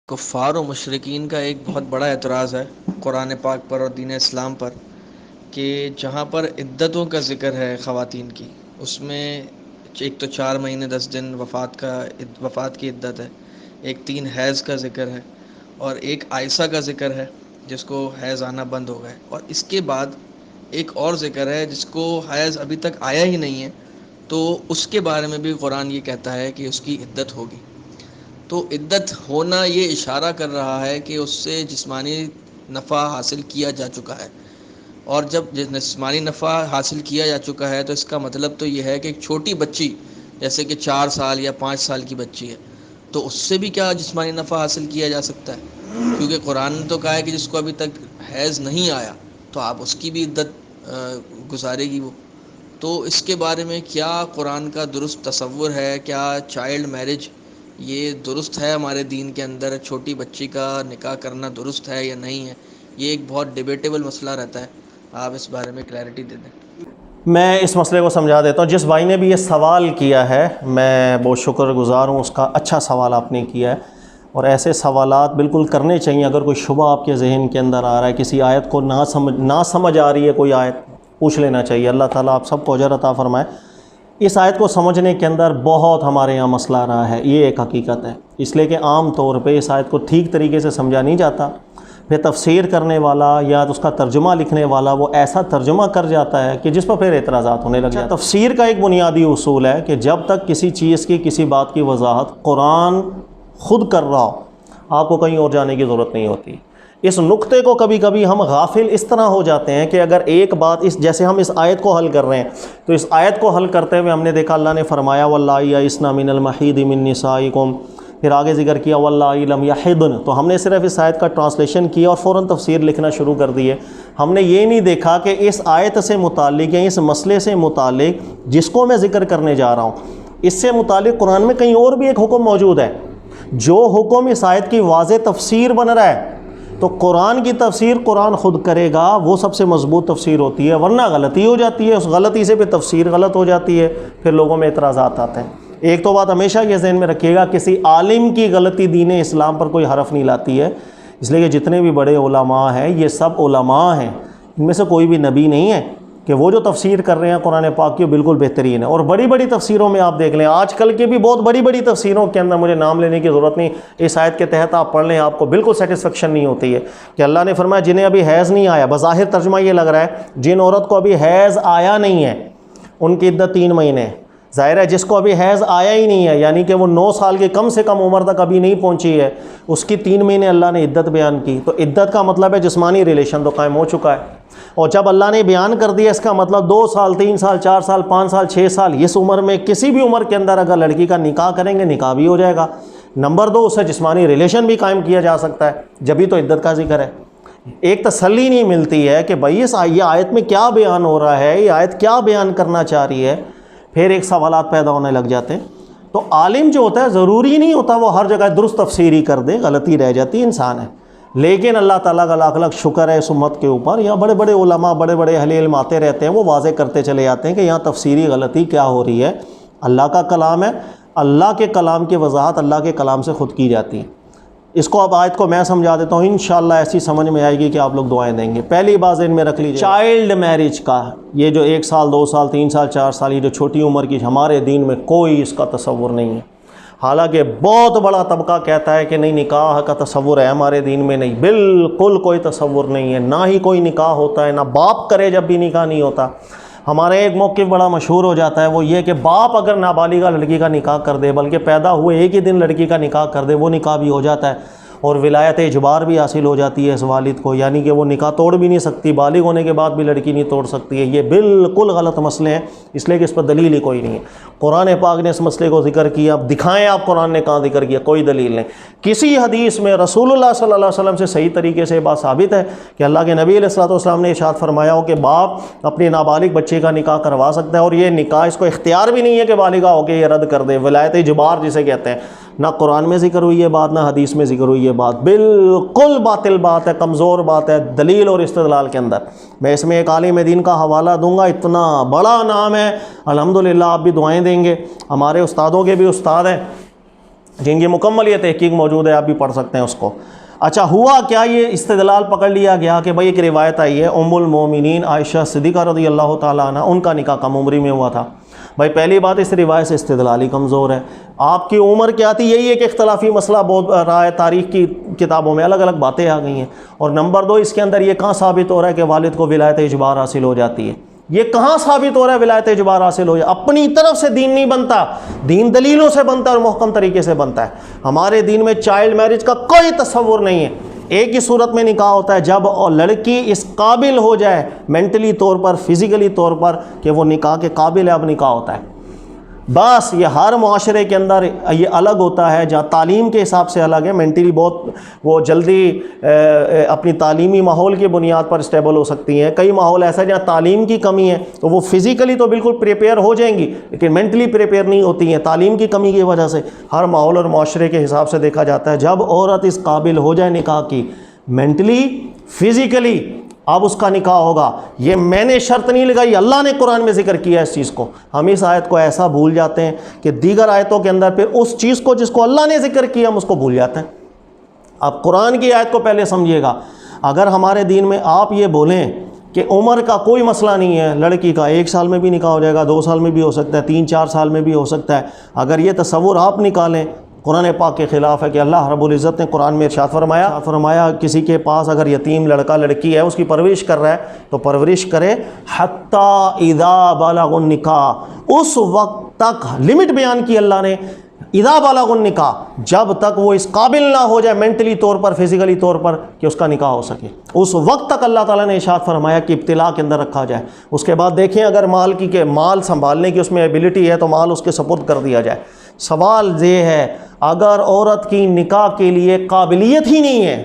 کفار و مشرکین کا ایک بہت بڑا اعتراض ہے قرآن پاک پر اور دین اسلام پر کہ جہاں پر عدتوں کا ذکر ہے خواتین کی، اس میں ایک تو 4 مہینے 10 دن وفات کی عدت ہے، ایک 3 حیض کا ذکر ہے، اور ایک عائشہ کا ذکر ہے جس کو حیض آنا بند ہو گئے، اور اس کے بعد ایک اور ذکر ہے جس کو حیض ابھی تک آیا ہی نہیں ہے، تو اس کے بارے میں بھی قرآن یہ کہتا ہے کہ اس کی عدت ہوگی۔ تو عدت ہونا یہ اشارہ کر رہا ہے کہ اس سے جسمانی نفع حاصل کیا جا چکا ہے، اور جب جسمانی نفع حاصل کیا جا چکا ہے تو اس کا مطلب تو یہ ہے کہ ایک چھوٹی بچی جیسے کہ 4 سال یا 5 سال کی بچی ہے تو اس سے بھی کیا جسمانی نفع حاصل کیا جا سکتا ہے، کیونکہ قرآن نے تو کہا ہے کہ جس کو ابھی تک حیض نہیں آیا تو آپ اس کی بھی عدت گزارے گی وہ۔ تو اس کے بارے میں کیا قرآن کا درست تصور ہے؟ کیا چائلڈ میرج یہ درست ہے ہمارے دین کے اندر؟ چھوٹی بچی کا نکاح کرنا درست ہے یا نہیں ہے؟ یہ ایک بہت ڈیبیٹیبل مسئلہ رہتا ہے، آپ اس بارے میں کلیئرٹی دے دیں۔ میں اس مسئلے کو سمجھا دیتا ہوں۔ جس بھائی نے بھی یہ سوال کیا ہے میں بہت شکر گزار ہوں، اس کا اچھا سوال آپ نے کیا ہے، اور ایسے سوالات بالکل کرنے چاہیے۔ اگر کوئی شبہ آپ کے ذہن کے اندر آ رہا ہے، کسی آیت کو نہ سمجھ آ رہی ہے، کوئی آیت پوچھ لینا چاہیے۔ اللہ تعالیٰ آپ سب کو اجر عطا فرمائے۔ اس آیت کو سمجھنے کے اندر بہت ہمارے یہاں مسئلہ رہا ہے، یہ ایک حقیقت ہے، اس لیے کہ عام طور پہ اس آیت کو ٹھیک طریقے سے سمجھا نہیں جاتا، پھر تفسیر کرنے والا یا اس کا ترجمہ لکھنے والا وہ ایسا ترجمہ کر جاتا ہے کہ جس پر پھر اعتراضات ہونے لگ جاتے ہیں۔ تفسیر کا ایک بنیادی اصول ہے کہ جب تک کسی چیز کی کسی بات کی وضاحت قرآن خود کر رہا ہو، آپ کو کہیں اور جانے کی ضرورت نہیں ہوتی۔ اس نقطے کو کبھی کبھی ہم غافل اس طرح ہو جاتے ہیں کہ اگر ایک بات جیسے ہم اس آیت کو حل کر رہے ہیں تو اس آیت کو حل کرتے ہوئے ہم نے دیکھا اللہ نے فرمایا واللائی یئسن من المحیض من نسائکم، پھر آگے ذکر کیا واللائی لم یحضن، تو ہم نے صرف اس آیت کا ٹرانسلیشن کیا اور فوراً تفسیر لکھنا شروع کر دیے۔ ہم نے یہ نہیں دیکھا کہ اس آیت سے متعلق یا اس مسئلے سے متعلق جس کو میں ذکر کرنے جا رہا ہوں اس سے متعلق قرآن میں کہیں اور بھی ایک حکم موجود ہے۔ جو حکم اس آیت کی واضح تفسیر بن رہا ہے تو قرآن کی تفسیر قرآن خود کرے گا، وہ سب سے مضبوط تفسیر ہوتی ہے، ورنہ غلطی ہو جاتی ہے، اس غلطی سے پھر تفسیر غلط ہو جاتی ہے، پھر لوگوں میں اعتراضات آتے ہیں۔ ایک تو بات ہمیشہ یہ ذہن میں رکھیے گا، کسی عالم کی غلطی دین اسلام پر کوئی حرف نہیں لاتی ہے، اس لیے کہ جتنے بھی بڑے علماء ہیں یہ سب علماء ہیں، ان میں سے کوئی بھی نبی نہیں ہے کہ وہ جو تفسیر کر رہے ہیں قرآن پاک کی بالکل بہترین ہے۔ اور بڑی بڑی تفسیروں میں آپ دیکھ لیں، آج کل کے بھی بہت بڑی بڑی تفسیروں کے اندر مجھے نام لینے کی ضرورت نہیں، اس آیت کے تحت آپ پڑھ لیں، آپ کو بالکل سیٹسفیکشن نہیں ہوتی ہے کہ اللہ نے فرمایا جنہیں ابھی حیض نہیں آیا، بظاہر ترجمہ یہ لگ رہا ہے جن عورت کو ابھی حیض آیا نہیں ہے ان کی عدت 3 مہینے ہے۔ ظاہر ہے جس کو ابھی حیض آیا ہی نہیں ہے، یعنی کہ وہ 9 سال کے کم سے کم عمر تک ابھی نہیں پہنچی ہے، اس کی 3 مہینے اللہ نے عدت بیان کی، تو عدت کا مطلب ہے جسمانی ریلیشن تو قائم ہو چکا ہے۔ اور جب اللہ نے بیان کر دیا اس کا مطلب 2 سال 3 سال 4 سال 5 سال 6 سال اس عمر میں کسی بھی عمر کے اندر اگر لڑکی کا نکاح کریں گے نکاح بھی ہو جائے گا۔ نمبر 2 اس سے جسمانی ریلیشن بھی قائم کیا جا سکتا ہے، جبھی تو عدت کا ذکر ہے۔ ایک تسلی نہیں ملتی ہے کہ بھائی یہ آیت میں کیا بیان ہو رہا ہے، یہ آیت کیا بیان کرنا چاہ رہی ہے، پھر ایک سوالات پیدا ہونے لگ جاتے ہیں۔ تو عالم جو ہوتا ہے ضروری نہیں ہوتا وہ ہر جگہ درست تفسیری کر دے، غلطی رہ جاتی انسان ہے، لیکن اللہ تعالیٰ کا لاکھ لاکھ شکر ہے اس امت کے اوپر، یہاں بڑے بڑے علماء بڑے بڑے اہل علم آتے رہتے ہیں، وہ واضح کرتے چلے جاتے ہیں کہ یہاں تفسیری غلطی کیا ہو رہی ہے۔ اللہ کا کلام ہے، اللہ کے کلام کی وضاحت اللہ کے کلام سے خود کی جاتی ہے۔ اس کو اب آیت کو میں سمجھا دیتا ہوں، انشاءاللہ ایسی سمجھ میں آئے گی کہ آپ لوگ دعائیں دیں گے۔ پہلی بات ذہن میں رکھ لیجیے، چائلڈ میرج کا یہ جو 1 سال 2 سال 3 سال 4 سال یہ جو چھوٹی عمر کی، ہمارے دین میں کوئی اس کا تصور نہیں ہے، حالانکہ بہت بڑا طبقہ کہتا ہے کہ نہیں نکاح کا تصور ہے ہمارے دین میں، نہیں، بالکل کوئی تصور نہیں ہے، نہ ہی کوئی نکاح ہوتا ہے، نہ باپ کرے جب بھی نکاح نہیں ہوتا۔ ہمارے ایک موقف بڑا مشہور ہو جاتا ہے، وہ یہ کہ باپ اگر نابالغہ لڑکی کا نکاح کر دے، بلکہ پیدا ہوئے ایک ہی دن لڑکی کا نکاح کر دے، وہ نکاح بھی ہو جاتا ہے اور ولایت اجبار بھی حاصل ہو جاتی ہے اس والد کو، یعنی کہ وہ نکاح توڑ بھی نہیں سکتی، بالغ ہونے کے بعد بھی لڑکی نہیں توڑ سکتی ہے۔ یہ بالکل غلط مسئلے ہیں، اس لیے کہ اس پر دلیل ہی کوئی نہیں ہے۔ قرآن پاک نے اس مسئلے کو ذکر کیا، اب دکھائیں آپ قرآن نے کہاں ذکر کیا، کوئی دلیل نہیں۔ کسی حدیث میں رسول اللہ صلی اللہ علیہ وسلم سے صحیح طریقے سے بات ثابت ہے کہ اللہ کے نبی علیہ الصلوۃ والسلام نے ارشاد فرمایا ہو کہ باپ اپنی نابالغ بچے کا نکاح کروا سکتا ہے، اور یہ نکاح اس کو اختیار بھی نہیں ہے کہ بالغہ ہو کے یہ رد کر دے، ولایت اجبار جسے کہتے ہیں۔ نہ قرآن میں ذکر ہوئی ہے بات، نہ حدیث میں ذکر ہوئی ہے بات، بالکل باطل بات ہے، کمزور بات ہے دلیل اور استدلال کے اندر۔ میں اس میں ایک عالم دین کا حوالہ دوں گا، اتنا بڑا نام ہے، الحمدللہ آپ بھی دعائیں دیں گے، ہمارے استادوں کے بھی استاد ہیں، جن کی مکمل یہ تحقیق موجود ہے، آپ بھی پڑھ سکتے ہیں اس کو۔ اچھا، ہوا کیا؟ یہ استدلال پکڑ لیا گیا کہ بھائی ایک روایت آئی ہے ام المومنین عائشہ صدیقہ رضی اللہ تعالیٰ عنہ، ان کا نکاح کم عمری میں ہوا تھا۔ بھائی پہلی بات، اس روایت سے استدلال ہی کمزور ہے۔ آپ کی عمر کیا تھی، یہی ایک اختلافی مسئلہ بہت رہا ہے، تاریخ کی کتابوں میں الگ الگ باتیں آ گئی ہیں۔ اور نمبر دو، اس کے اندر یہ کہاں ثابت ہو رہا ہے کہ والد کو ولایت اجبار حاصل ہو جاتی ہے؟ یہ کہاں ثابت ہو رہا ہے ولایت اجبار حاصل ہو جائے؟ اپنی طرف سے دین نہیں بنتا، دین دلیلوں سے بنتا ہے اور محکم طریقے سے بنتا ہے۔ ہمارے دین میں چائلڈ میرج کا کوئی تصور نہیں ہے۔ ایک ہی صورت میں نکاح ہوتا ہے، جب لڑکی اس قابل ہو جائے مینٹلی طور پر، فزیکلی طور پر، کہ وہ نکاح کے قابل ہے، اب نکاح ہوتا ہے۔ بس یہ ہر معاشرے کے اندر یہ الگ ہوتا ہے، جہاں تعلیم کے حساب سے الگ ہے، مینٹلی بہت وہ جلدی اپنی تعلیمی ماحول کی بنیاد پر اسٹیبل ہو سکتی ہیں۔ کئی ماحول ایسا ہے جہاں تعلیم کی کمی ہے تو وہ فزیکلی تو بالکل پریپیئر ہو جائیں گی لیکن مینٹلی پریپیئر نہیں ہوتی ہیں تعلیم کی کمی کی وجہ سے۔ ہر ماحول اور معاشرے کے حساب سے دیکھا جاتا ہے، جب عورت اس قابل ہو جائے نکاح کی، مینٹلی فزیکلی، اب اس کا نکاح ہوگا۔ یہ میں نے شرط نہیں لگائی، اللہ نے قرآن میں ذکر کیا اس چیز کو۔ ہم اس آیت کو ایسا بھول جاتے ہیں کہ دیگر آیتوں کے اندر پھر اس چیز کو جس کو اللہ نے ذکر کیا ہم اس کو بھول جاتے ہیں۔ اب قرآن کی آیت کو پہلے سمجھیے گا۔ اگر ہمارے دین میں آپ یہ بولیں کہ عمر کا کوئی مسئلہ نہیں ہے، لڑکی کا 1 سال میں بھی نکاح ہو جائے گا، 2 سال میں بھی ہو سکتا ہے، 3-4 سال میں بھی ہو سکتا ہے، اگر یہ تصور آپ نکالیں، قرآن پاک کے خلاف ہے کہ اللہ رب العزت نے قرآن میں ارشاد فرمایا کسی کے پاس اگر یتیم لڑکا لڑکی ہے اس کی پرورش کر رہا ہے تو پرورش کرے حتی اذا بلغ النکاح، اس وقت تک لمٹ بیان کی اللہ نے، اذا بلغ النکاح، جب تک وہ اس قابل نہ ہو جائے مینٹلی طور پر، فزیکلی طور پر کہ اس کا نکاح ہو سکے، اس وقت تک اللہ تعالیٰ نے ارشاد فرمایا کہ ابتلاء کے اندر رکھا جائے۔ اس کے بعد دیکھیں اگر مال سنبھالنے کی اس میں ایبلٹی ہے تو مال اس کے سپرد کر دیا جائے۔ سوال یہ ہے اگر عورت کی نکاح کے لیے قابلیت ہی نہیں ہے،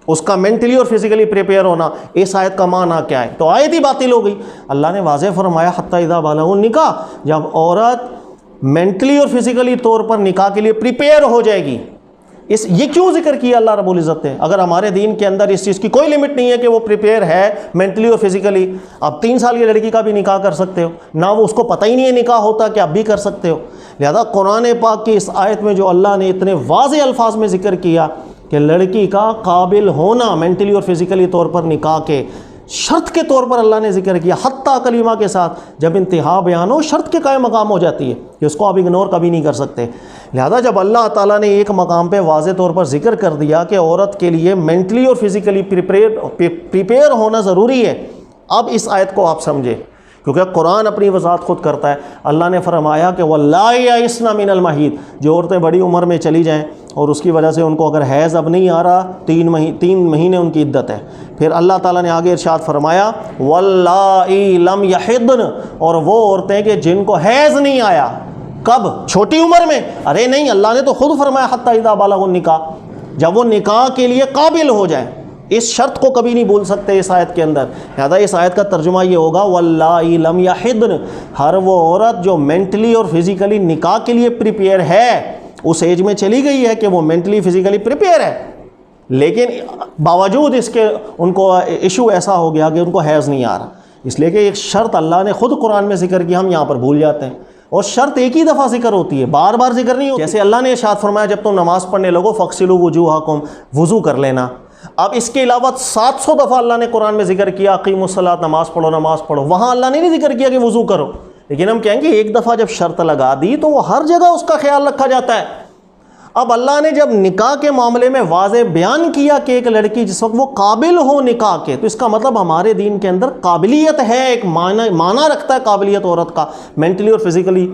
اس کا مینٹلی اور فزیکلی پریپیئر ہونا، اس آیت کا معنی کیا ہے؟ تو آیت ہی باطل ہو گئی۔ اللہ نے واضح فرمایا حتی اذا بلغ النکاح، جب عورت مینٹلی اور فزیکلی طور پر نکاح کے لیے پریپیئر ہو جائے گی۔ یہ کیوں ذکر کیا اللہ رب العزت نے؟ اگر ہمارے دین کے اندر اس چیز کی کوئی لمٹ نہیں ہے کہ وہ پریپیئر ہے مینٹلی اور فزیکلی، آپ 3 سال کی لڑکی کا بھی نکاح کر سکتے ہو، نہ وہ اس کو پتہ ہی نہیں ہے نکاح ہوتا کہ آپ بھی کر سکتے ہو۔ لہذا قرآن پاک کی اس آیت میں جو اللہ نے اتنے واضح الفاظ میں ذکر کیا کہ لڑکی کا قابل ہونا مینٹلی اور فزیکلی طور پر نکاح کے شرط کے طور پر اللہ نے ذکر کیا، حتیٰ کلمہ کے ساتھ جب انتہا بیان ہو شرط کے قائم مقام ہو جاتی ہے کہ اس کو آپ اگنور کبھی نہیں کر سکتے۔ لہذا جب اللہ تعالیٰ نے ایک مقام پہ واضح طور پر ذکر کر دیا کہ عورت کے لیے مینٹلی اور فزیکلی پریپیئر ہونا ضروری ہے، اب اس آیت کو آپ سمجھے کیونکہ قرآن اپنی وضاحت خود کرتا ہے۔ اللہ نے فرمایا کہ وَاللَّائِي يَئِسْنَ مِنَ الْمَحِيضِ، جو عورتیں بڑی عمر میں چلی جائیں اور اس کی وجہ سے ان کو اگر حیض اب نہیں آ رہا، 3 مہینے ان کی عدت ہے۔ پھر اللہ تعالیٰ نے آگے ارشاد فرمایا وَاللَّائِي لَمْ يَحِضْنَ، اور وہ عورتیں کہ جن کو حیض نہیں آیا، کب؟ چھوٹی عمر میں؟ ارے نہیں، اللہ نے تو خود فرمایا حتی اذا بلغ النکاح، جب وہ نکاح کے لیے قابل ہو جائیں۔ اس شرط کو کبھی نہیں بھول سکتے اس آیت کے اندر۔ لہذا اس آیت کا ترجمہ یہ ہوگا وَاللَّائِي لَمْ يَحِضْنَ، ہر وہ عورت جو مینٹلی اور فزیکلی نکاح کے لیے پریپیئر ہے، اس ایج میں چلی گئی ہے کہ وہ مینٹلی فزیکلی پریپیئر ہے، لیکن باوجود اس کے ان کو ایشو ایسا ہو گیا کہ ان کو حیض نہیں آ رہا، اس لیے کہ ایک شرط اللہ نے خود قرآن میں ذکر کی، ہم یہاں پر بھول جاتے ہیں۔ اور شرط ایک ہی دفعہ ذکر ہوتی ہے، بار بار ذکر نہیں ہوتی۔ جیسے اللہ نے ارشاد فرمایا جب تم نماز پڑھنے لگو فَاغْسِلُوا وُجُوهَكُمْ، وضو کر لینا۔ اب اس کے علاوہ 700 دفعہ اللہ نے قرآن میں ذکر کیا اقیموا الصلاۃ، نماز پڑھو نماز پڑھو، وہاں اللہ نے نہیں ذکر کیا کہ وضو کرو۔ لیکن ہم کہیں گے ایک دفعہ جب شرط لگا دی تو وہ ہر جگہ اس کا خیال رکھا جاتا ہے۔ اب اللہ نے جب نکاح کے معاملے میں واضح بیان کیا کہ ایک لڑکی جس وقت وہ قابل ہو نکاح کے، تو اس کا مطلب ہمارے دین کے اندر قابلیت ہے، ایک معنی رکھتا ہے قابلیت عورت کا، مینٹلی اور فزیکلی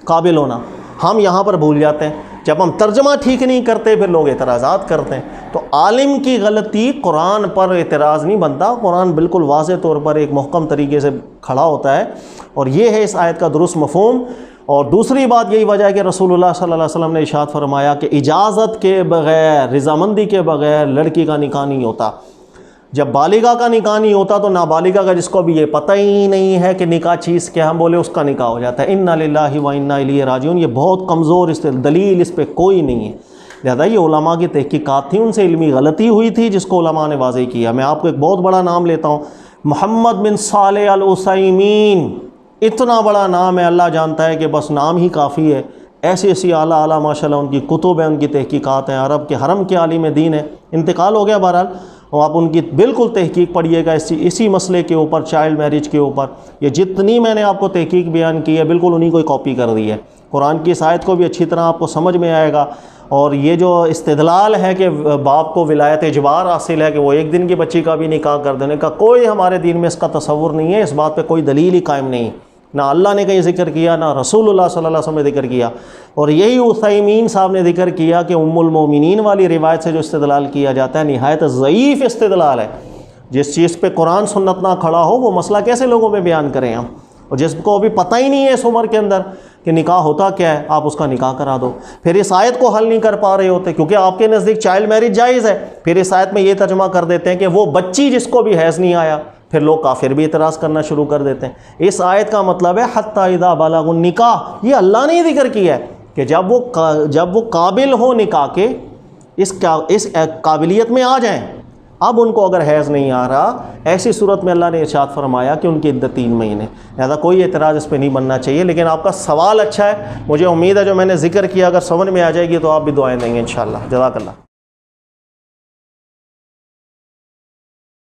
قابل ہونا۔ ہم یہاں پر بھول جاتے ہیں، جب ہم ترجمہ ٹھیک نہیں کرتے پھر لوگ اعتراضات کرتے ہیں۔ تو عالم کی غلطی قرآن پر اعتراض نہیں بنتا، قرآن بالکل واضح طور پر ایک محکم طریقے سے کھڑا ہوتا ہے، اور یہ ہے اس آیت کا درست مفہوم۔ اور دوسری بات یہی وجہ ہے کہ رسول اللہ صلی اللہ علیہ وسلم نے ارشاد فرمایا کہ اجازت کے بغیر، رضامندی کے بغیر لڑکی کا نکاح نہیں ہوتا۔ جب بالغہ کا نکاح نہیں ہوتا تو نابالغہ کا جس کو بھی یہ پتہ ہی نہیں ہے کہ نکاح چیز کیا، ہم بولے اس کا نکاح ہو جاتا ہے۔ انا للہ و انا الیہ راجعون، یہ بہت کمزور دلیل اس پہ کوئی نہیں ہے۔ لہذا یہ علماء کی تحقیقات تھیں، ان سے علمی غلطی ہوئی تھی جس کو علماء نے واضح کیا۔ میں آپ کو ایک بہت بڑا نام لیتا ہوں، محمد بن صالح العثیمین، اتنا بڑا نام ہے، اللہ جانتا ہے کہ بس نام ہی کافی ہے ایسی ایسی اعلیٰ اعلیٰ ماشاء اللہ ان کی کتب ہیں، ان کی تحقیقات ہیں، عرب کے حرم کے عالم دین ہیں، انتقال ہو گیا بہرحال، اور آپ ان کی بالکل تحقیق پڑھیے گا اسی مسئلے کے اوپر، چائلڈ میرج کے اوپر. یہ جتنی میں نے آپ کو تحقیق بیان کی ہے بالکل انہی کو کاپی کر دی ہے. قرآن کی اس آیت کو بھی اچھی طرح آپ کو سمجھ میں آئے گا. اور یہ جو استدلال ہے کہ باپ کو ولایت اجبار حاصل ہے کہ وہ ایک دن کی بچی کا بھی نکاح کر دینے کا، کوئی ہمارے دین میں اس کا تصور نہیں ہے. اس بات پہ کوئی دلیل ہی قائم نہیں، نہ اللہ نے کہیں ذکر کیا، نہ رسول اللہ صلی اللہ علیہ وسلم نے ذکر کیا. اور یہی عثیمین صاحب نے ذکر کیا کہ ام المومنین والی روایت سے جو استدلال کیا جاتا ہے نہایت ضعیف استدلال ہے. جس چیز پہ قرآن سنت نہ کھڑا ہو وہ مسئلہ کیسے لوگوں میں بیان کریں ہم؟ اور جس کو ابھی پتہ ہی نہیں ہے اس عمر کے اندر کہ نکاح ہوتا کیا ہے، آپ اس کا نکاح کرا دو. پھر اس آیت کو حل نہیں کر پا رہے ہوتے کیونکہ آپ کے نزدیک چائلڈ میرج جائز ہے، پھر اس آیت میں یہ ترجمہ کر دیتے ہیں کہ وہ بچی جس کو بھی حیض نہیں آیا. پھر لوگ کافر بھی اعتراض کرنا شروع کر دیتے ہیں. اس آیت کا مطلب ہے حتی اذا بلغوا النکاح، یہ اللہ نے ہی ذکر کیا ہے کہ جب وہ قابل ہو نکاح کے، اس قابلیت میں آ جائیں. اب ان کو اگر حیض نہیں آ رہا، ایسی صورت میں اللہ نے ارشاد فرمایا کہ ان کی عدت 3 مہینے. لہذا کوئی اعتراض اس پہ نہیں بننا چاہیے. لیکن آپ کا سوال اچھا ہے، مجھے امید ہے جو میں نے ذکر کیا اگر سمجھ میں آ جائے گی تو آپ بھی دعائیں دیں گے انشاءاللہ. جزاک اللہ.